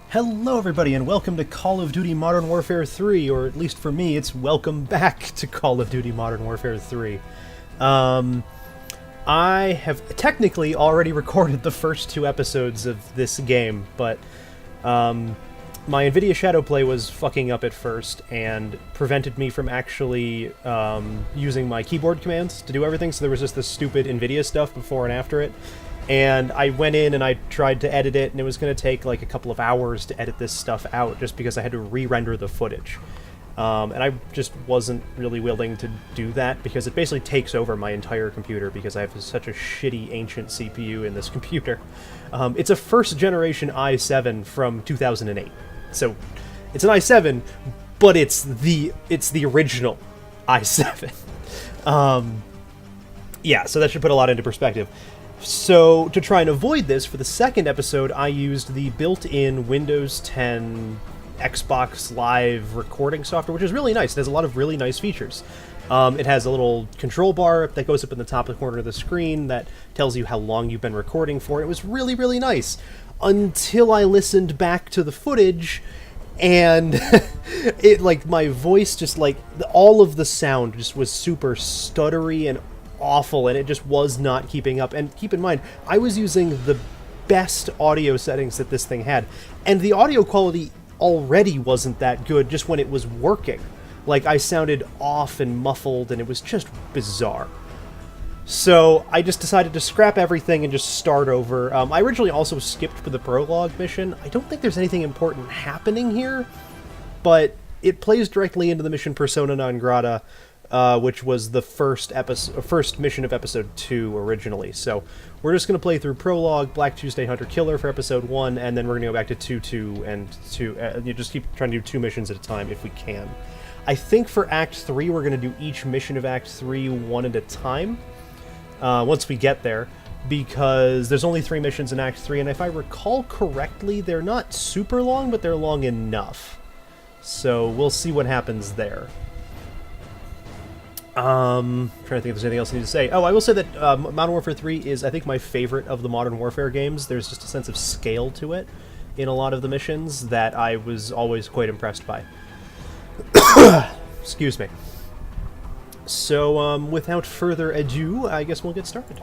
Hello everybody and welcome to Call of Duty Modern Warfare 3, or at least for me, it's welcome back to Call of Duty Modern Warfare 3. I have technically already recorded the first two episodes of this game, but my NVIDIA Shadowplay was fucking up at first and prevented me from actually using my keyboard commands to do everything, so there was just this stupid NVIDIA stuff before and after it. And I went in and I tried to edit it, and it was going to take like a couple of hours to edit this stuff out just because I had to re-render the footage. And I just wasn't really willing to do that because it basically takes over my entire computer because I have such a shitty ancient CPU in this computer. It's a first-generation i7 from 2008. So it's an i7, but it's the original i7. Yeah, so that should put a lot into perspective. So, to try and avoid this, for the second episode, I used the built-in Windows 10 Xbox Live recording software, which is really nice. It has a lot of really nice features. It has a little control bar that goes up in the top corner of the screen that tells you how long you've been recording for. It was really, really nice. Until I listened back to the footage, and it, like, my voice just, like, all of the sound just was super stuttery and awful, and it just was not keeping up. And keep in mind, I was using the best audio settings that this thing had, and the audio quality already wasn't that good just when it was working. Like, I sounded off and muffled, and it was just bizarre. So I just decided to scrap everything and just start over. I originally also skipped for the prologue mission. I don't think there's anything important happening here, but it plays directly into the mission Persona non grata, which was the first mission of episode 2 originally. So we're just going to play through Prologue, Black Tuesday Hunter Killer for episode 1, and then we're going to go back to 2-2 and 2. You just keep trying to do 2 missions at a time if we can. I think for Act 3 we're going to do each mission of Act 3 one at a time, once we get there, because there's only 3 missions in Act 3, and if I recall correctly, they're not super long, but they're long enough. So we'll see what happens there. Trying to think if there's anything else I need to say. Oh, I will say that Modern Warfare 3 is, I think, my favorite of the Modern Warfare games. There's just a sense of scale to it in a lot of the missions that I was always quite impressed by. Excuse me. So, without further ado, I guess we'll get started.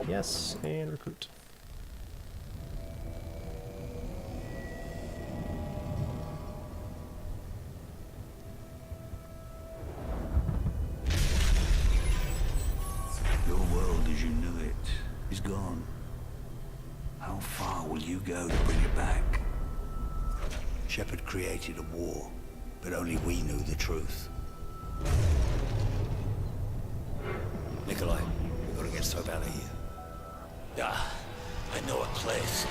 Yes, and recruit. Gone. How far will you go to bring it back? Shepard created a war, but only we knew the truth. Nikolai, we've got to get Soap out of here. Ah, I know a place.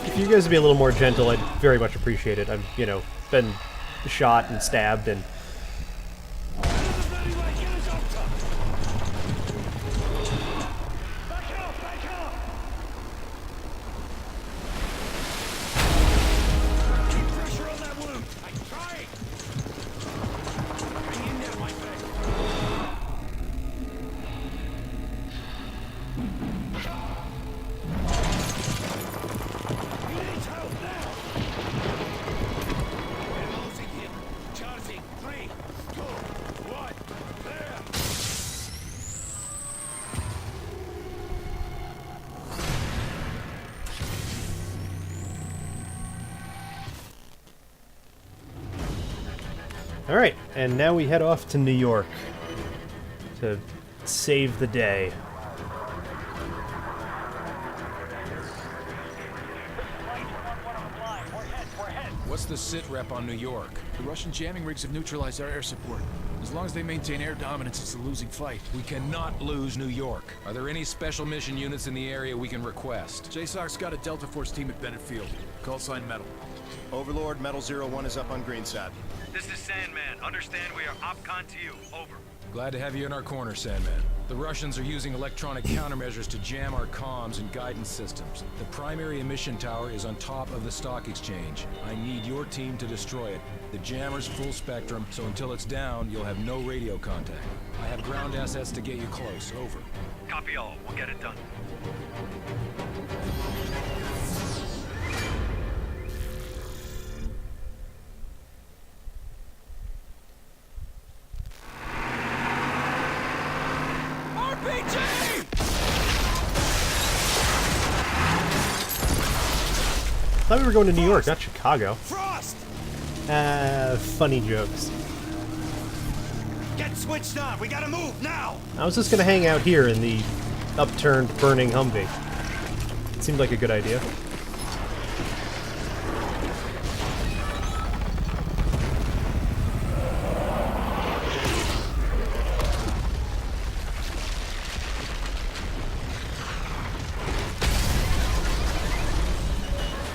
If you guys would be a little more gentle, I'd very much appreciate it. I've, been shot and stabbed and... Alright, and now we head off to New York to save the day. What's the sit rep on New York? The Russian jamming rigs have neutralized our air support. As long as they maintain air dominance, it's a losing fight. We cannot lose New York. Are there any special mission units in the area we can request? JSOC's got a Delta Force team at Bennett Field. Call sign Metal. Overlord, Metal 01 is up on Greenside. This is Sandman. Understand we are OpCon to you. Over. Glad to have you in our corner, Sandman. The Russians are using electronic countermeasures to jam our comms and guidance systems. The primary emission tower is on top of the stock exchange. I need your team to destroy it. The jammer's full spectrum, so until it's down, you'll have no radio contact. I have ground assets to get you close. Over. Copy all. We'll get it done. I thought we were going to New York, not Chicago. Frost! Funny jokes. Get switched on! We gotta move, now! I was just gonna hang out here in the upturned, burning Humvee. It seemed like a good idea.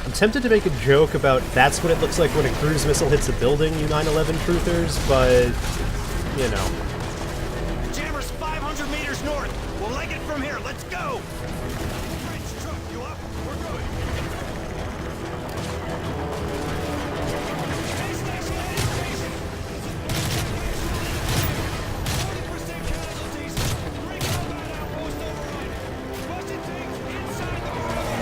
I'm tempted to make a joke about that's what it looks like when a cruise missile hits a building, you 9/11 truthers, but, you know. The jammer's 500 meters north! We'll leg it from here, let's go! French truck, you up? We're going! Air station, air station! 40% casualties! Bring combat outpost override! Busted things inside the world!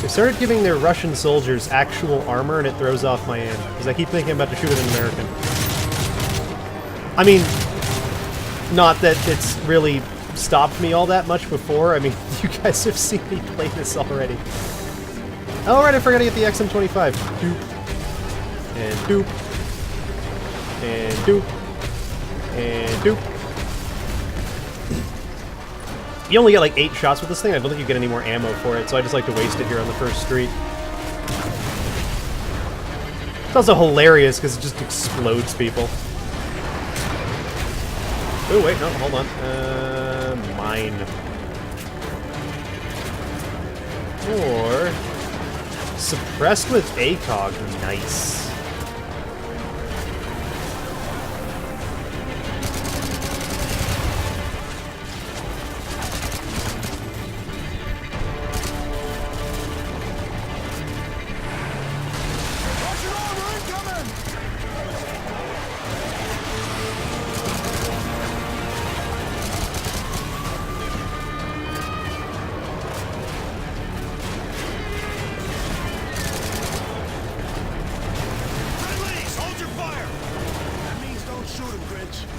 They started giving their Russian soldiers actual armor, and it throws off my aim, because I keep thinking I'm about to shoot at an American. I mean, not that it's really stopped me all that much before. I mean, you guys have seen me play this already. Oh, right, I forgot to get the XM25. Doop. And doop. And doop. And doop. You only get like 8 shots with this thing. I don't think you get any more ammo for it, so I just like to waste it here on the first street. It's also hilarious because it just explodes people. Oh wait, no, hold on. Mine. Or suppressed with ACOG. Nice.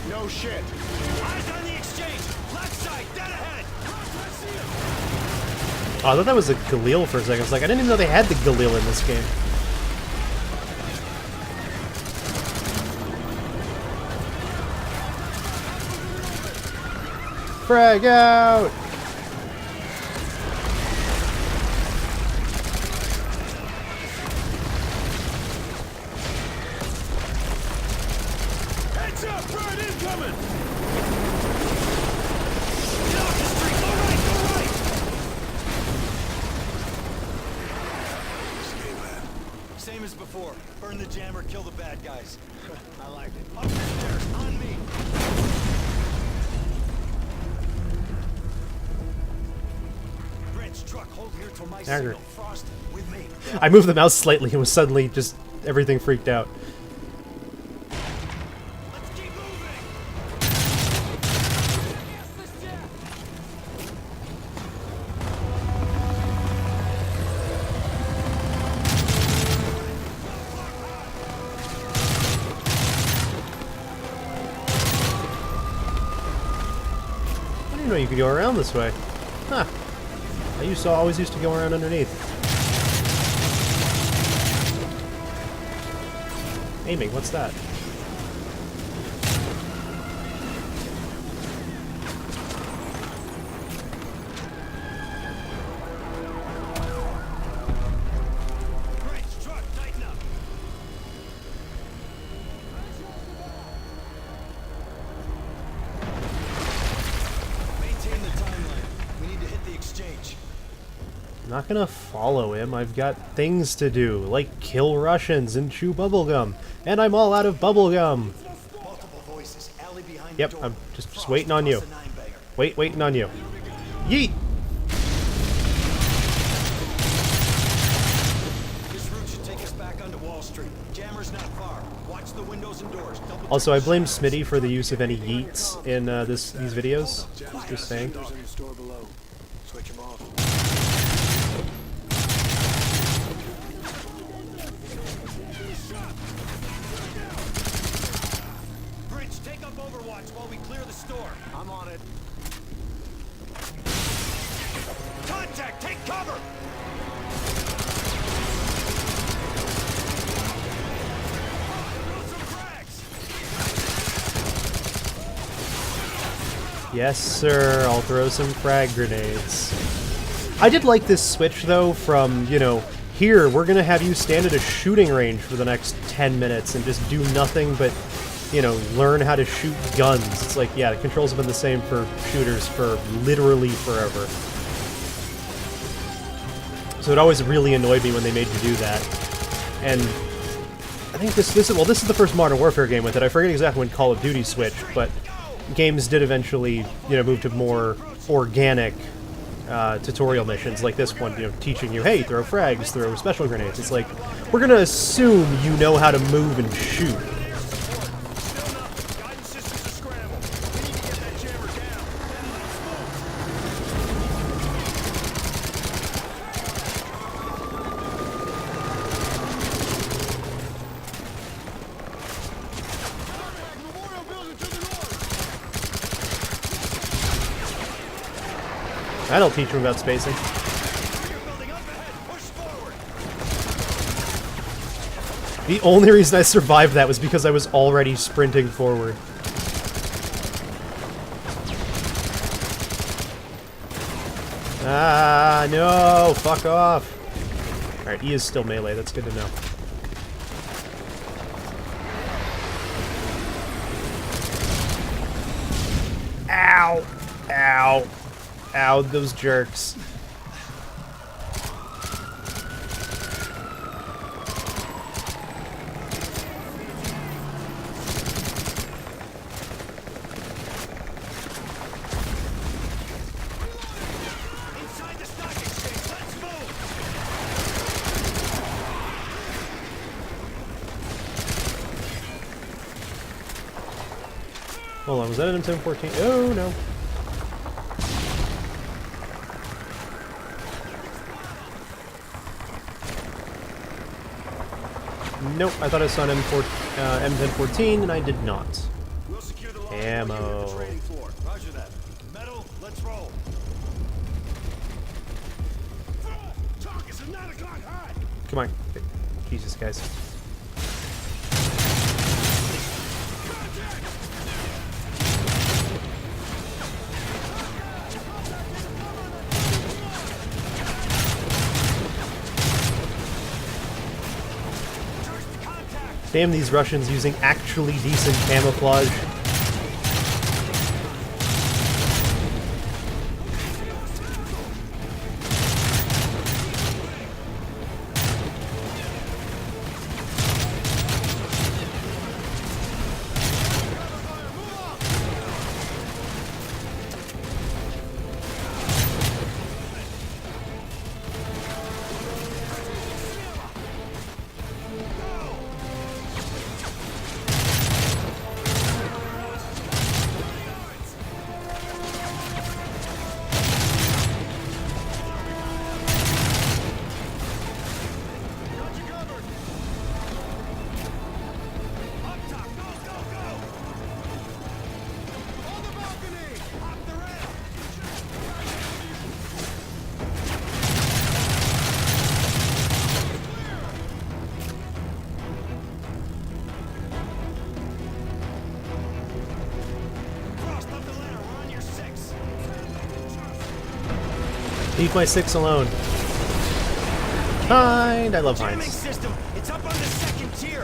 No shit. Eyes on the exchange! Left side, dead ahead! Oh, I thought that was a Galil for a second. I was like, I didn't even know they had the Galil in this game. Frag out! Heads up, Brad incoming! Get off the street! Go right, go right! Same as before. Burn the jammer, kill the bad guys. I like it. Up the stairs, on me! Brent's truck, hold here till my Dagger. signal. Frost, with me. I moved the mouse slightly and was suddenly just everything freaked out. Let's keep moving! I didn't know you could go around this way. Huh. I always used to go around underneath. Aiming, what's that? I'm not gonna follow him. I've got things to do, like kill Russians and chew bubblegum. And I'm all out of bubblegum. Yep, I'm just waiting on you. Waiting on you. Yeet! This route should take us back onto Wall Street. Jammer's not far. Watch the windows and doors. Also, I blame Smitty for the use of any yeets in these videos. Just saying. There's a store below. Switch them off. Bridge, take up Overwatch while we clear the store. I'm on it. Contact! Take cover! Yes, sir. I'll throw some frag grenades. I did like this switch, though, from, you know, here, we're gonna have you stand at a shooting range for the next 10 minutes and just do nothing but, you know, learn how to shoot guns. It's like, yeah, the controls have been the same for shooters for literally forever. So it always really annoyed me when they made you do that. And I think this is the first Modern Warfare game with it. I forget exactly when Call of Duty switched, but games did eventually, you know, move to more organic tutorial missions like this one, you know, teaching you, hey, throw frags, throw special grenades. It's like, we're gonna assume you know how to move and shoot. Guidance systems are scrambled. We need to get that jammer down. That'll teach them about spacing. The only reason I survived that was because I was already sprinting forward. Ah, no! Fuck off! Alright, E is still melee, that's good to know. Ow! Ow! Ow, those jerks. Inside the stock exchange, let's move! Hold on, was that an M714? Oh, no. Nope, I thought I saw an M1014, and I did not. We'll secure the Ammo. the trading floor. Roger that. Metal, let's roll. Talk is a 9 o'clock high. Come on. Jesus, guys. Damn these Russians using actually decent camouflage. Leave my 6 alone. Hind! I love Jamming Hinds. system. It's up on the second tier.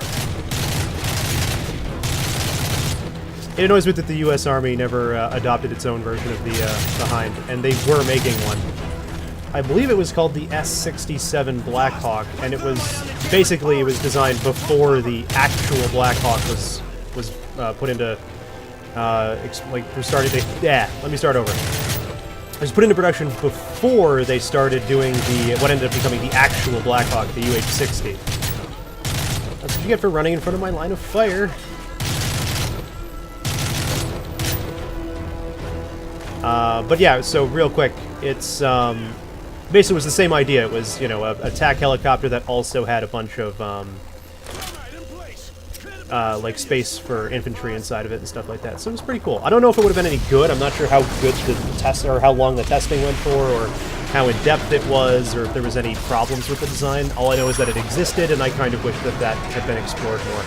It annoys me that the U.S. Army never adopted its own version of the Hind, and they were making one. I believe it was called the S-67 Blackhawk, and it was basically designed before the actual Blackhawk was put into let me start over. It was put into production before they started doing what ended up becoming the actual Blackhawk, the UH-60. That's what you get for running in front of my line of fire. But yeah, so real quick, it's basically was the same idea. It was, you know, a attack helicopter that also had a bunch of like space for infantry inside of it and stuff like that. So it was pretty cool. I don't know if it would have been any good. I'm not sure how good the test or how long the testing went for, or how in depth it was, or if there was any problems with the design. All I know is that it existed, and I kind of wish that that had been explored more.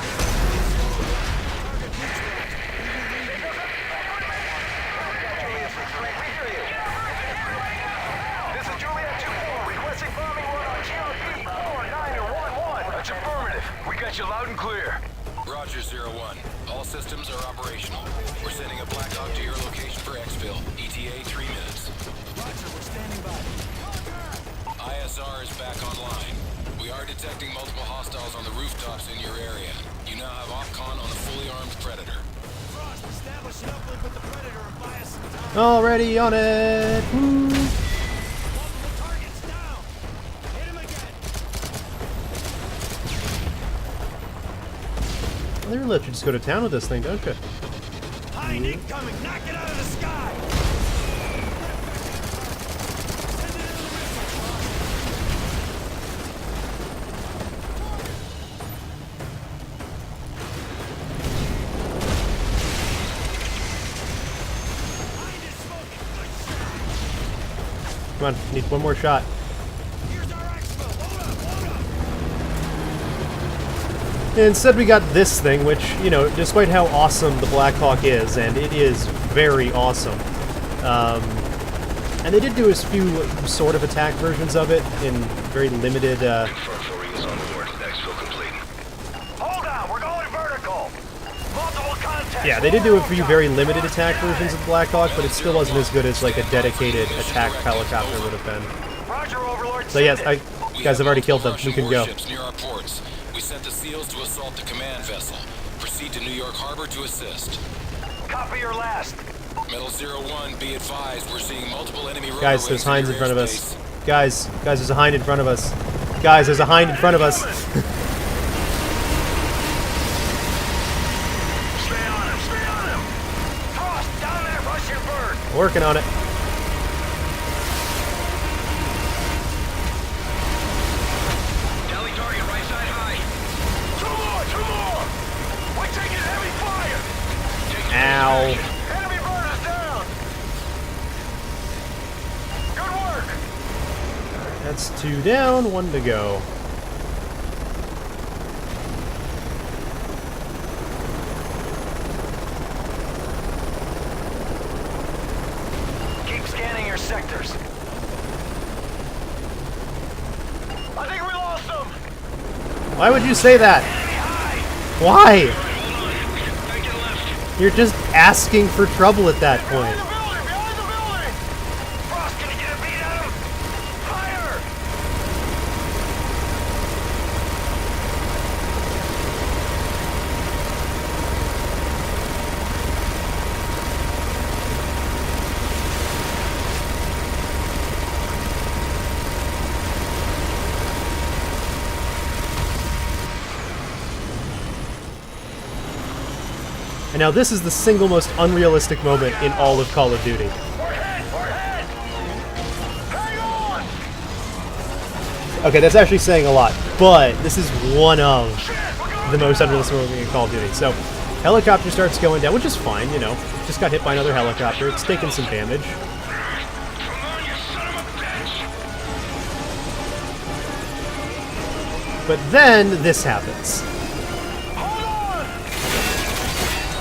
Roger, 01. All systems are operational. We're sending a Blackhawk to your location for exfil. ETA 3 minutes. Roger, we're standing by. ISR is back online. We are detecting multiple hostiles on the rooftops in your area. You now have OPCON on a fully armed Predator. Frost, establish an uplink with the Predator and buy us some time. Already on it! Woo. Multiple targets down. Hit him again. They really let you just go to town with this thing, don't you? Hind incoming. Knock it out of the sky. Come on, need one more shot. Here's our expo. Load up. And instead we got this thing, which, you know, despite how awesome the Blackhawk is, and it is very awesome, and they did do a few sort of attack versions of it in very limited, Hold on, we're going vertical. Multiple contacts. yeah, they did do a few very limited attack versions of the Blackhawk, but it still wasn't as good as, like, a dedicated attack helicopter would have been. Roger, Overlord. So yes, send it. you guys have already killed them. We can go. Near our ports. We sent the SEALs to assault the command vessel. Proceed to New York Harbor to assist. Copy your last. Metal 01, be advised, we're seeing multiple enemy rotor Guys, there's wings Hinds in in your front of us. airspace. Guys, there's a Hind in front of us. Guys, there's a Hind in front of us. Stay on him, stay on him. Frost, down there, Russian bird. Working on it. Tally target, right side high. Two more. We're taking heavy fire. Ow. Enemy bird is down. Good work. That's 2 down, 1 to go. Keep scanning your sectors. I think we lost them. Why would you say that? Enemy high. Why? Make it left. You're just asking for trouble at that point. Behind the building. Frost, can you get a beat at him? Fire. And now this is the single most unrealistic moment in all of Call of Duty. We're hit. Hang on. Okay, that's actually saying a lot, but this is one of the most unrealistic moment in Call of Duty. So, helicopter starts going down, which is fine, you know. Just got hit by another helicopter. It's taken some damage. Come on, you son of a bitch. But then this happens.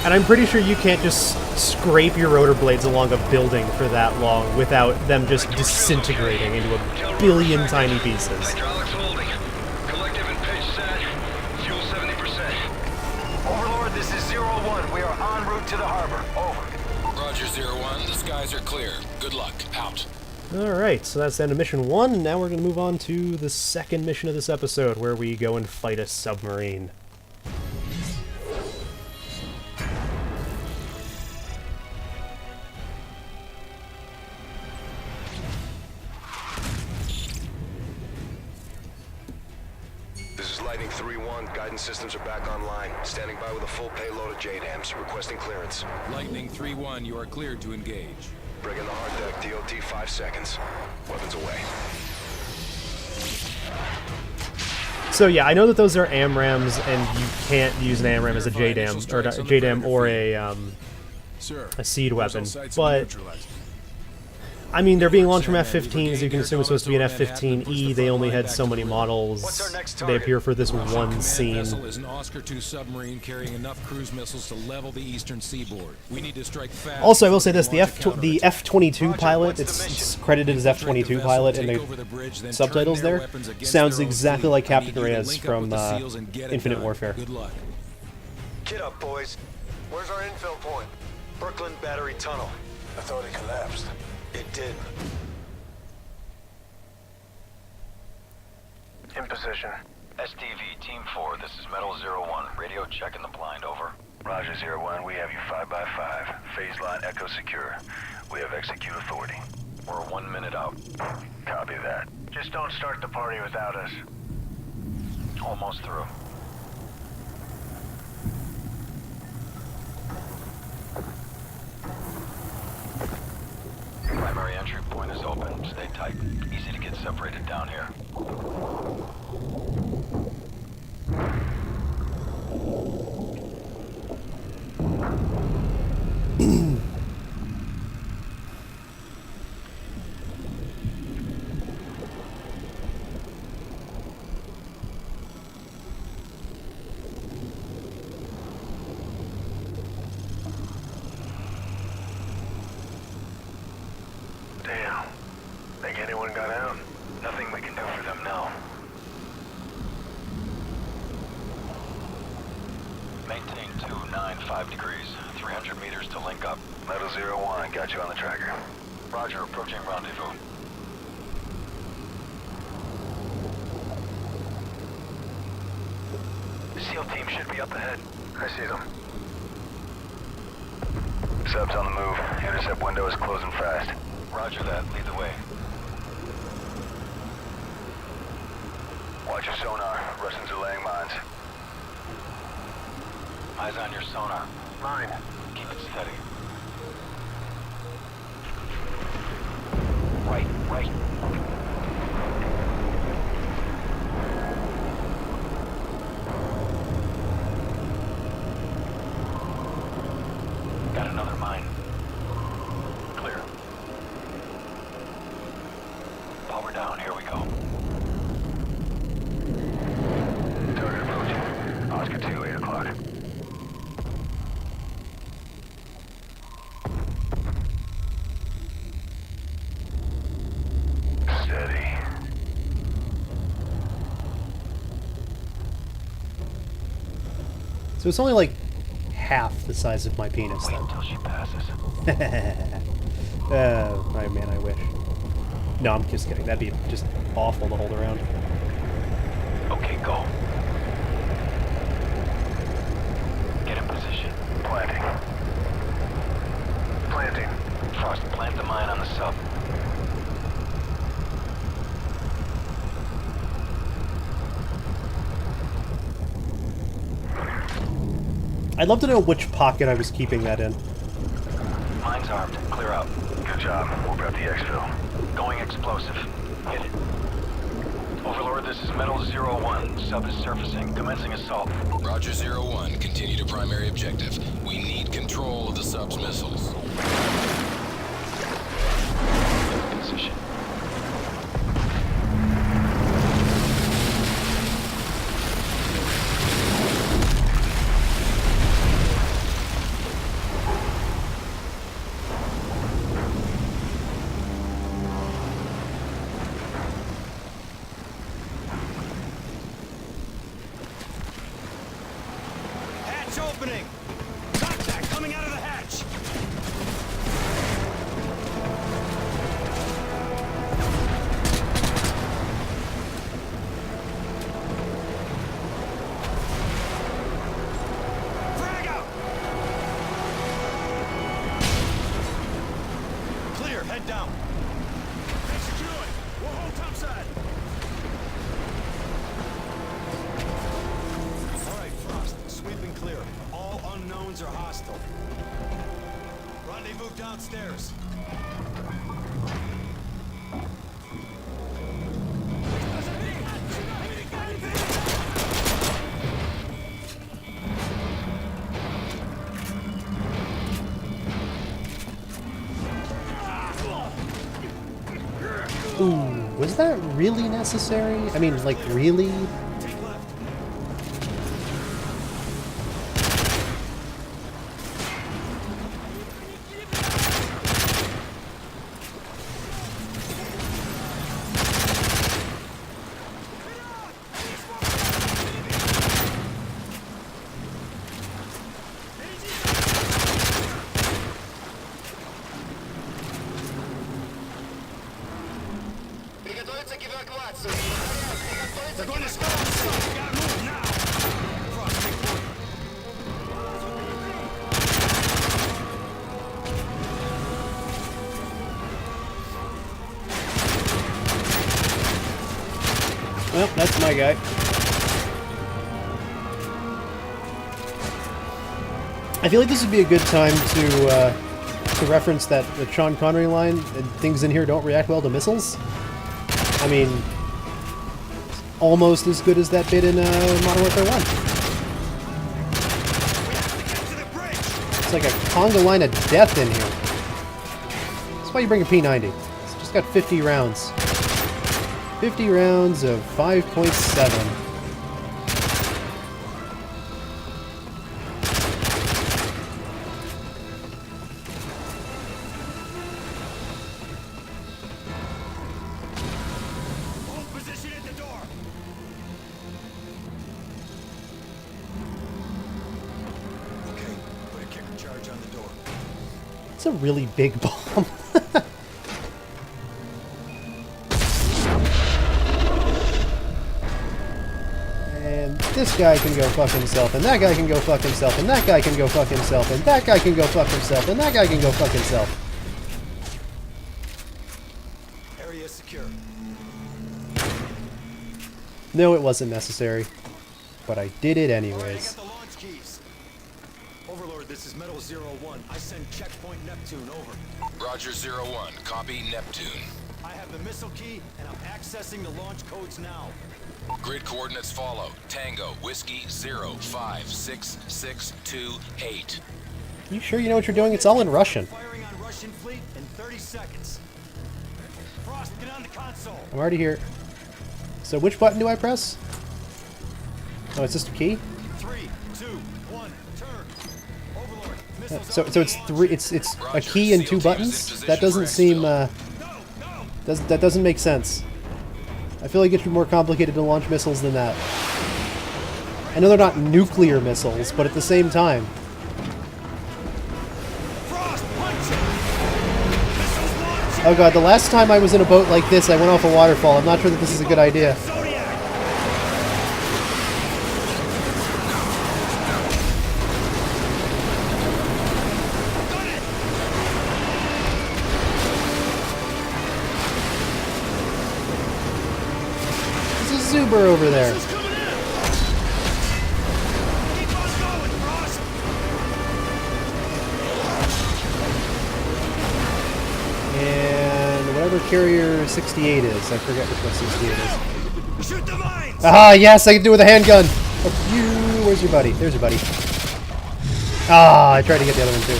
And I'm pretty sure you can't just scrape your rotor blades along a building for that long without them just disintegrating into a billion tiny pieces. Hydraulics holding. Collective and pitch set. Fuel 70%. Overlord, this is 01. We are en route to the harbor. Over. Roger, 01. The skies are clear. Good luck. Out. Alright, so that's the end of mission 1, and now we're going to move on to the second mission of this episode, where we go and fight a submarine. This is Lightning 3-1. Guidance systems are back online. Standing by with a full payload of JDAMs. Requesting clearance. Lightning 3-1, you are cleared to engage. Bring in the hard deck. DOT 5 seconds. Weapons away. So yeah, I know that those are AMRAMs, and you can't use an AMRAM as a JDAM, or a JDAM or a seed weapon, but I mean, they're being launched from F-15s, you can assume it's supposed to be an F-15E, they only had so many models, they appear for this one scene. Vessel is an Oscar II submarine carrying enough cruise missiles to level the eastern seaboard. We need to strike fast. Also, I will say this, the F-22 pilot, it's credited as F-22 pilot in the subtitles there, sounds exactly like Captain Reyes from Infinite Warfare. Good luck. Get up, boys. Where's our infill point? Brooklyn Battery Tunnel. I thought it collapsed. It did. In position. STV, Team 4, this is Metal 01. Radio checking the blind, over. Roger, 01, we have you 5x5. Phase line echo secure. We have execute authority. We're 1 minute out. Copy that. Just don't start the party without us. Almost through. Primary entry point is open. Stay tight. Easy to get separated down here. Damn. Think anyone got out? Nothing we can do for them now. Maintain 295 degrees. 300 meters to link up. Metal 01, got you on the tracker. Roger, approaching rendezvous. SEAL team should be up ahead. I see them. Sub's on the move. Intercept window is closing fast. Roger that. Lead the way. Watch your sonar. Russians are laying mines. Eyes on your sonar. Mine. Keep it steady. Right. Got another mine. Clear. Power down. Here we go. Target approaching. Oscar 2, 8 o'clock. Steady. So it's only like half the size of my penis, Wait then. until she passes. My man, I wish. No, I'm just kidding. That'd be just awful to hold around. Okay, go. Get in position. Planting. Frost, plant the mine on the sub. I'd love to know which pocket I was keeping that in. Mine's armed. Clear out. Good job. We'll prep the exfil. Going explosive. Hit it. Overlord, this is Metal 01. Sub is surfacing. Commencing assault. Roger 01, continue to primary objective. We need control of the sub's missiles. Position. Hatch opening! Contact coming out of the hatch! head down. Execute! We'll hold topside. All right, Frost. Sweep and clear. All unknowns are hostile. Rendezvous downstairs. Ooh, was that really necessary? I mean, like, really? Take left. They're going to stop us. We gotta move now. Frost, take point. Well, that's my guy. I feel like this would be a good time to reference that the Sean Connery line, things in here don't react well to missiles. I mean, almost as good as that bit in Modern Warfare 1. It's like a conga line of death in here. That's why you bring a P90. It's just got 50 rounds. 50 rounds of 5.7. Hold position at the door. Okay, put a kicker charge on the door. It's a really big bomb. And this guy can go fuck himself, and that guy can go fuck himself, and that guy can go fuck himself, and that guy can go fuck himself, and that guy can go fuck himself. Area secure. No, it wasn't necessary. But I did it All right, I anyways. got the launch keys. Overlord, this is Metal 01. I send checkpoint Neptune over. Roger 01. Copy Neptune. I have the missile key, and I'm accessing the launch codes now. Grid coordinates follow. Tango, Whiskey 0566228. You sure you know what you're doing? It's all in Russian. Firing on Russian fleet in 30 seconds. Frost, get on the console. I'm already here. So which button do I press? Oh, it's just a key? 3, 2, 1, turn. Overlord, missiles So it's three. It's a key and two buttons. That doesn't seem. That doesn't make sense. I feel like it should be more complicated to launch missiles than that. I know they're not nuclear missiles, but at the same time. Frost, punch it. Missiles launched. Oh god, the last time I was in a boat like this, I went off a waterfall. I'm not sure that this is a good idea. Zodiac. Got it. There's a Zuber over there. Missiles coming in. Keep on going, Frost. And whatever carrier 68 is. I forget which one 68 is. Shoot the mines. Ah, yes, I can do it with a handgun. Fuck you. Where's your buddy? There's your buddy. Ah, I tried to get the other one too.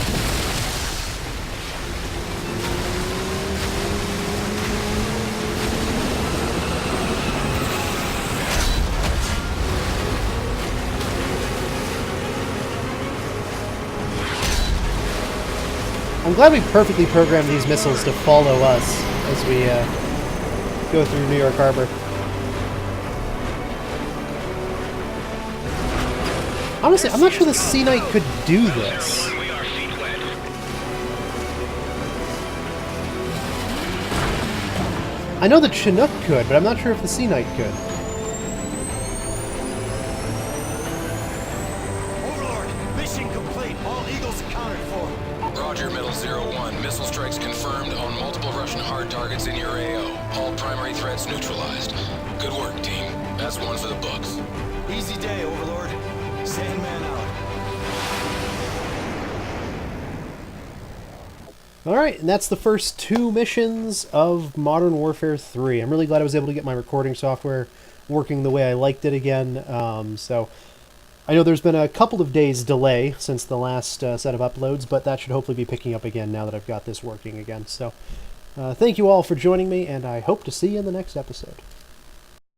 I'm glad we perfectly programmed these missiles to follow us as we go through New York Harbor. Honestly, I'm not sure the Sea Knight could do this. We are feet wet. I know the Chinook could, but I'm not sure if the Sea Knight could. Overlord, mission complete. All Eagles accounted for. Roger, Metal 01. Missile strikes confirmed on multiple Russian hard targets in your AO. All primary threats neutralized. Good work, team. That's one for the books. Easy day, Overlord. Sandman out. Alright, and that's the first 2 missions of Modern Warfare 3. I'm really glad I was able to get my recording software working the way I liked it again. So I know there's been a couple of days delay since the last set of uploads, but that should hopefully be picking up again now that I've got this working again. So thank you all for joining me, and I hope to see you in the next episode.